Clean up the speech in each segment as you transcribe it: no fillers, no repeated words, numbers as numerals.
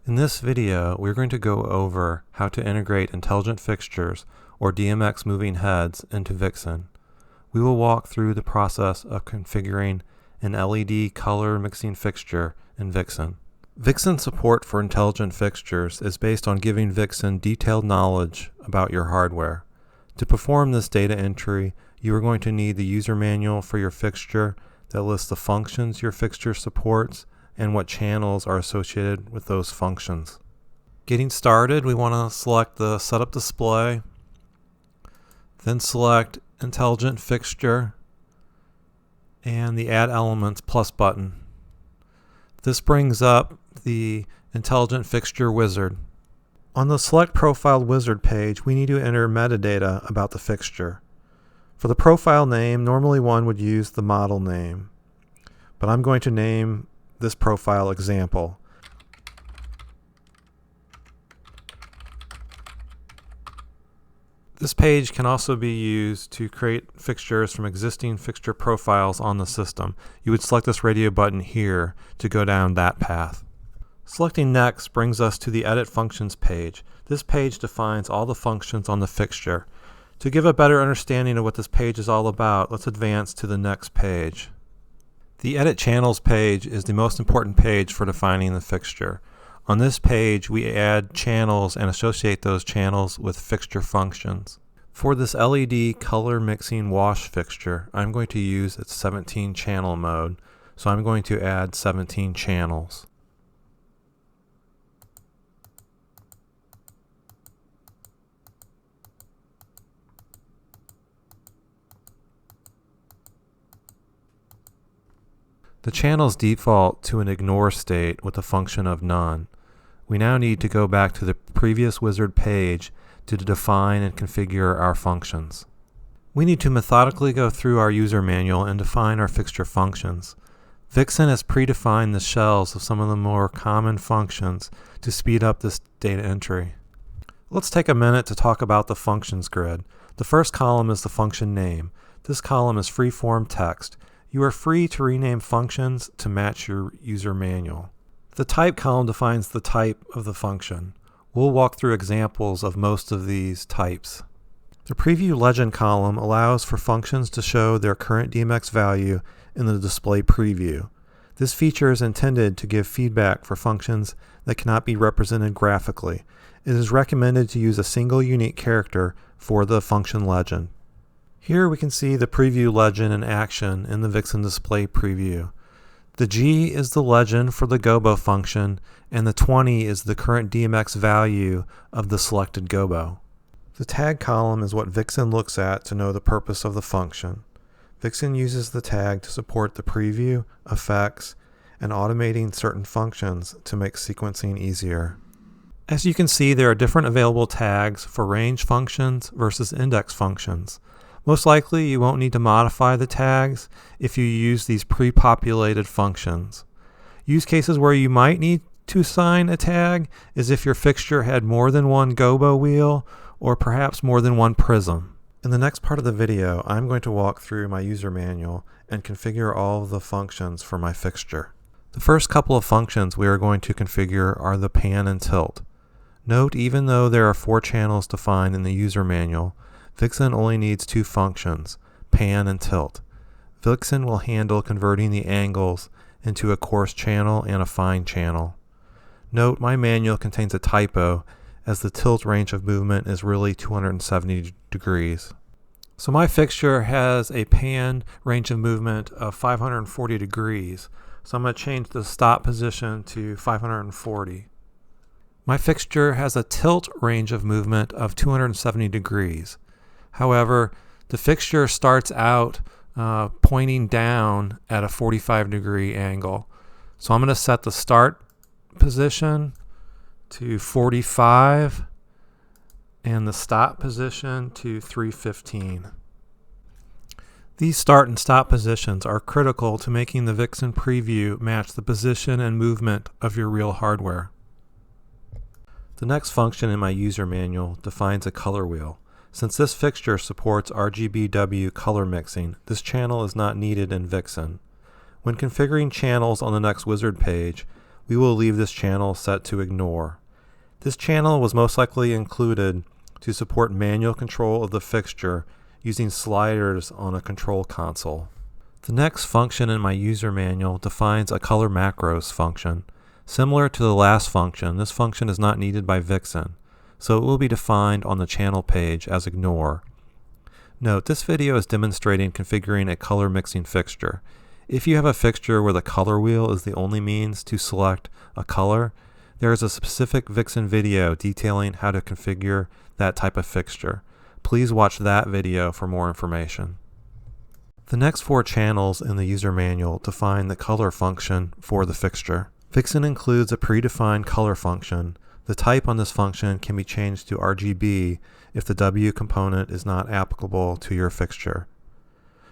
In this video, we're going to go over how to integrate intelligent fixtures or DMX moving heads into Vixen. We will walk through the process of configuring an LED color mixing fixture in Vixen. Vixen support for intelligent fixtures is based on giving Vixen detailed knowledge about your hardware. To perform this data entry, you are going to need the user manual for your fixture that lists the functions your fixture supports and what channels are associated with those functions. Getting started, we want to select the Setup Display, then select Intelligent Fixture and the Add Elements plus button. This brings up the Intelligent Fixture Wizard. On the Select Profile Wizard page, we need to enter metadata about the fixture. For the profile name, normally one would use the model name, but I'm going to name this profile example. This page can also be used to create fixtures from existing fixture profiles on the system. You would select this radio button here to go down that path. Selecting Next brings us to the Edit Functions page. This page defines all the functions on the fixture. To give a better understanding of what this page is all about, let's advance to the next page. The Edit Channels page is the most important page for defining the fixture. On this page, we add channels and associate those channels with fixture functions. For this LED color mixing wash fixture, I'm going to use its 17 channel mode, so I'm going to add 17 channels. The channels default to an ignore state with a function of none. We now need to go back to the previous wizard page to define and configure our functions. We need to methodically go through our user manual and define our fixture functions. Vixen has predefined the shells of some of the more common functions to speed up this data entry. Let's take a minute to talk about the functions grid. The first column is the function name. This column is free-form text. You are free to rename functions to match your user manual. The type column defines the type of the function. We'll walk through examples of most of these types. The preview legend column allows for functions to show their current DMX value in the display preview. This feature is intended to give feedback for functions that cannot be represented graphically. It is recommended to use a single unique character for the function legend. Here we can see the preview legend in action in the Vixen display preview. The G is the legend for the gobo function, and the 20 is the current DMX value of the selected gobo. The tag column is what Vixen looks at to know the purpose of the function. Vixen uses the tag to support the preview, effects, and automating certain functions to make sequencing easier. As you can see, there are different available tags for range functions versus index functions. Most likely, you won't need to modify the tags if you use these pre-populated functions. Use cases where you might need to assign a tag is if your fixture had more than one gobo wheel or perhaps more than one prism. In the next part of the video, I'm going to walk through my user manual and configure all of the functions for my fixture. The first couple of functions we are going to configure are the pan and tilt. Note, even though there are 4 channels defined in the user manual, Vixen only needs 2 functions, pan and tilt. Vixen will handle converting the angles into a coarse channel and a fine channel. Note, my manual contains a typo as the tilt range of movement is really 270 degrees. So my fixture has a pan range of movement of 540 degrees. So I'm going to change the stop position to 540. My fixture has a tilt range of movement of 270 degrees. However, the fixture starts out pointing down at a 45-degree angle. So I'm going to set the start position to 45 and the stop position to 315. These start and stop positions are critical to making the Vixen preview match the position and movement of your real hardware. The next function in my user manual defines a color wheel. Since this fixture supports RGBW color mixing, this channel is not needed in Vixen. When configuring channels on the next wizard page, we will leave this channel set to ignore. This channel was most likely included to support manual control of the fixture using sliders on a control console. The next function in my user manual defines a color macros function. Similar to the last function, this function is not needed by Vixen, so it will be defined on the channel page as ignore. Note, this video is demonstrating configuring a color mixing fixture. If you have a fixture where the color wheel is the only means to select a color, there is a specific Vixen video detailing how to configure that type of fixture. Please watch that video for more information. The next 4 channels in the user manual define the color function for the fixture. Vixen includes a predefined color function. The type on this function can be changed to RGB if the W component is not applicable to your fixture.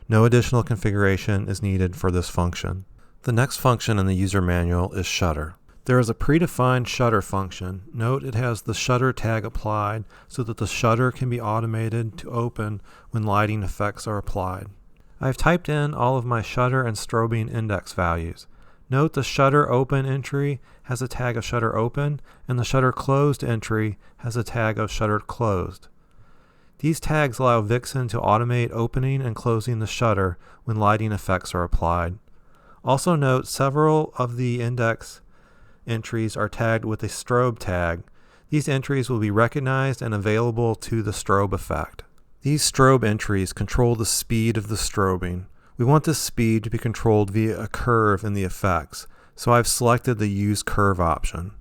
No additional configuration is needed for this function. The next function in the user manual is shutter. There is a predefined shutter function. Note it has the shutter tag applied so that the shutter can be automated to open when lighting effects are applied. I've typed in all of my shutter and strobing index values. Note the shutter open entry has a tag of shutter open and the shutter closed entry has a tag of shutter closed. These tags allow Vixen to automate opening and closing the shutter when lighting effects are applied. Also note several of the index entries are tagged with a strobe tag. These entries will be recognized and available to the strobe effect. These strobe entries control the speed of the strobing. We want this speed to be controlled via a curve in the effects, so I've selected the Use Curve option.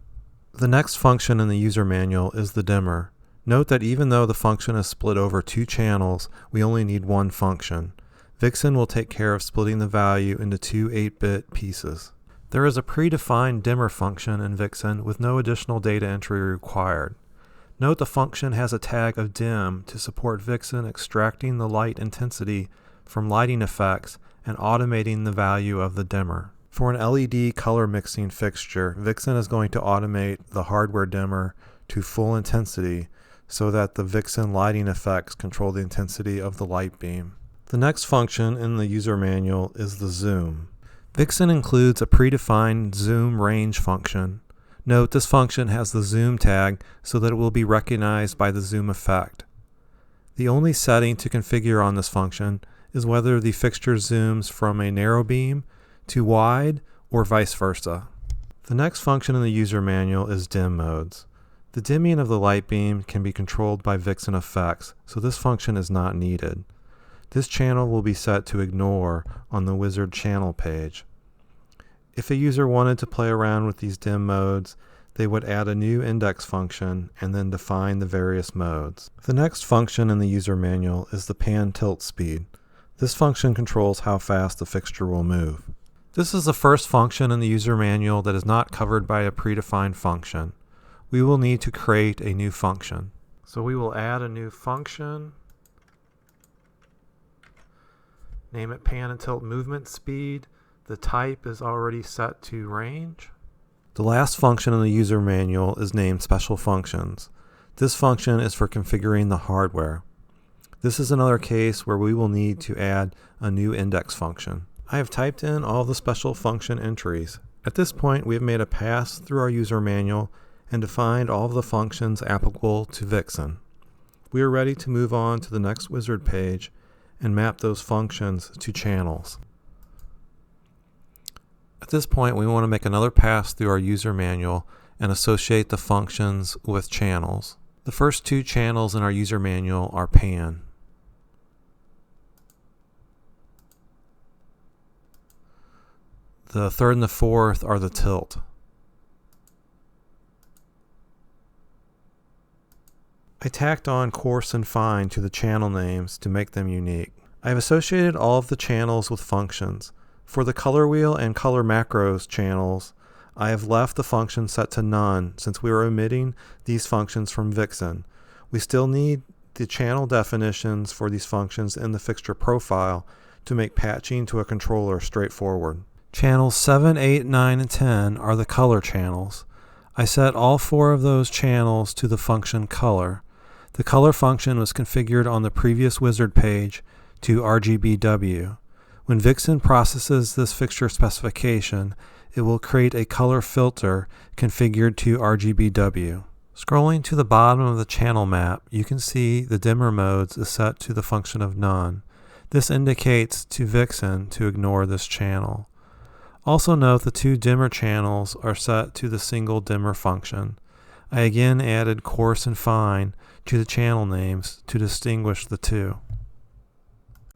The next function in the user manual is the dimmer. Note that even though the function is split over 2 channels, we only need one function. Vixen will take care of splitting the value into 2 8-bit pieces. There is a predefined dimmer function in Vixen with no additional data entry required. Note the function has a tag of dim to support Vixen extracting the light intensity from lighting effects and automating the value of the dimmer. For an LED color mixing fixture, Vixen is going to automate the hardware dimmer to full intensity so that the Vixen lighting effects control the intensity of the light beam. The next function in the user manual is the zoom. Vixen includes a predefined zoom range function. Note this function has the zoom tag so that it will be recognized by the zoom effect. The only setting to configure on this function is whether the fixture zooms from a narrow beam to wide or vice versa. The next function in the user manual is dim modes. The dimming of the light beam can be controlled by Vixen effects, so this function is not needed. This channel will be set to ignore on the wizard channel page. If a user wanted to play around with these dim modes, they would add a new index function and then define the various modes. The next function in the user manual is the pan tilt speed. This function controls how fast the fixture will move. This is the first function in the user manual that is not covered by a predefined function. We will need to create a new function. So we will add a new function. Name it pan and tilt movement speed. The type is already set to range. The last function in the user manual is named special functions. This function is for configuring the hardware. This is another case where we will need to add a new index function. I have typed in all the special function entries. At this point, we have made a pass through our user manual and defined all of the functions applicable to Vixen. We are ready to move on to the next wizard page and map those functions to channels. At this point, we want to make another pass through our user manual and associate the functions with channels. The first 2 channels in our user manual are pan. The third and the fourth are the tilt. I tacked on coarse and fine to the channel names to make them unique. I have associated all of the channels with functions. For the color wheel and color macros channels, I have left the function set to none since we are omitting these functions from Vixen. We still need the channel definitions for these functions in the fixture profile to make patching to a controller straightforward. Channels 7, 8, 9, and 10 are the color channels. I set all 4 of those channels to the function color. The color function was configured on the previous wizard page to RGBW. When Vixen processes this fixture specification, it will create a color filter configured to RGBW. Scrolling to the bottom of the channel map, you can see the dimmer modes is set to the function of none. This indicates to Vixen to ignore this channel. Also note the two dimmer channels are set to the single dimmer function. I again added coarse and fine to the channel names to distinguish the two.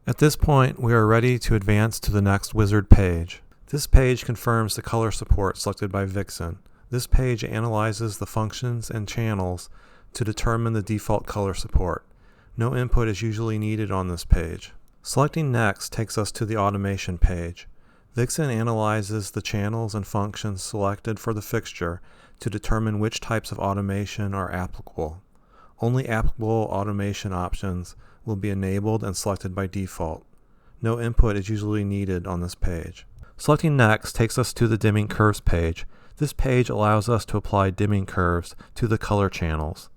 At this point, we are ready to advance to the next wizard page. This page confirms the color support selected by Vixen. This page analyzes the functions and channels to determine the default color support. No input is usually needed on this page. Selecting Next takes us to the automation page. Vixen analyzes the channels and functions selected for the fixture to determine which types of automation are applicable. Only applicable automation options will be enabled and selected by default. No input is usually needed on this page. Selecting Next takes us to the dimming curves page. This page allows us to apply dimming curves to the color channels.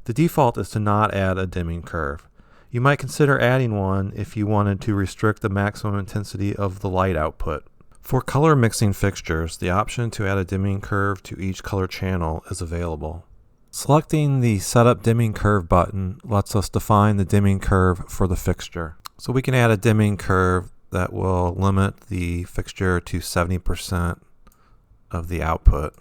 The default is to not add a dimming curve. You might consider adding one if you wanted to restrict the maximum intensity of the light output. For color mixing fixtures, the option to add a dimming curve to each color channel is available. Selecting the Setup Dimming Curve button lets us define the dimming curve for the fixture. So we can add a dimming curve that will limit the fixture to 70% of the output.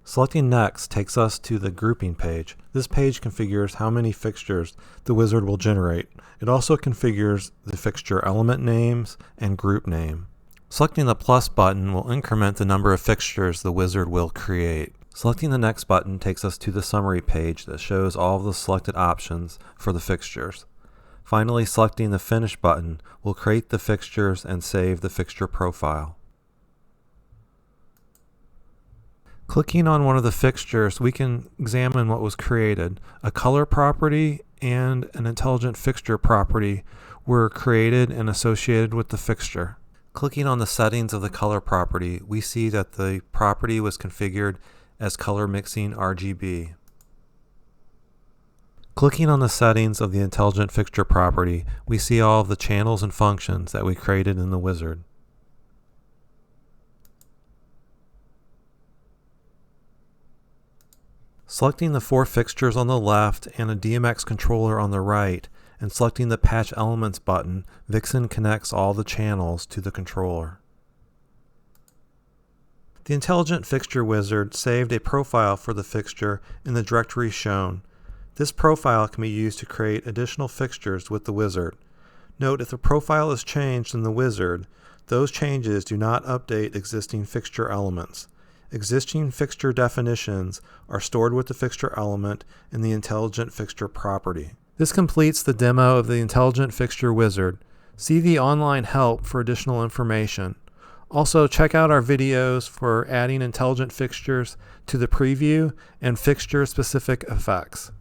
Selecting Next takes us to the grouping page. This page configures how many fixtures the wizard will generate. It also configures the fixture element names and group name. Selecting the plus button will increment the number of fixtures the wizard will create. Selecting the Next button takes us to the summary page that shows all of the selected options for the fixtures. Finally, selecting the Finish button will create the fixtures and save the fixture profile. Clicking on one of the fixtures, we can examine what was created. A color property and an intelligent fixture property were created and associated with the fixture. Clicking on the settings of the color property, we see that the property was configured as color mixing RGB. Clicking on the settings of the intelligent fixture property, we see all of the channels and functions that we created in the wizard. Selecting the 4 fixtures on the left and a DMX controller on the right, and selecting the Patch Elements button, Vixen connects all the channels to the controller. The Intelligent Fixture Wizard saved a profile for the fixture in the directory shown. This profile can be used to create additional fixtures with the wizard. Note, if the profile is changed in the wizard, those changes do not update existing fixture elements. Existing fixture definitions are stored with the fixture element in the Intelligent Fixture property. This completes the demo of the Intelligent Fixture Wizard. See the online help for additional information. Also, check out our videos for adding intelligent fixtures to the preview and fixture-specific effects.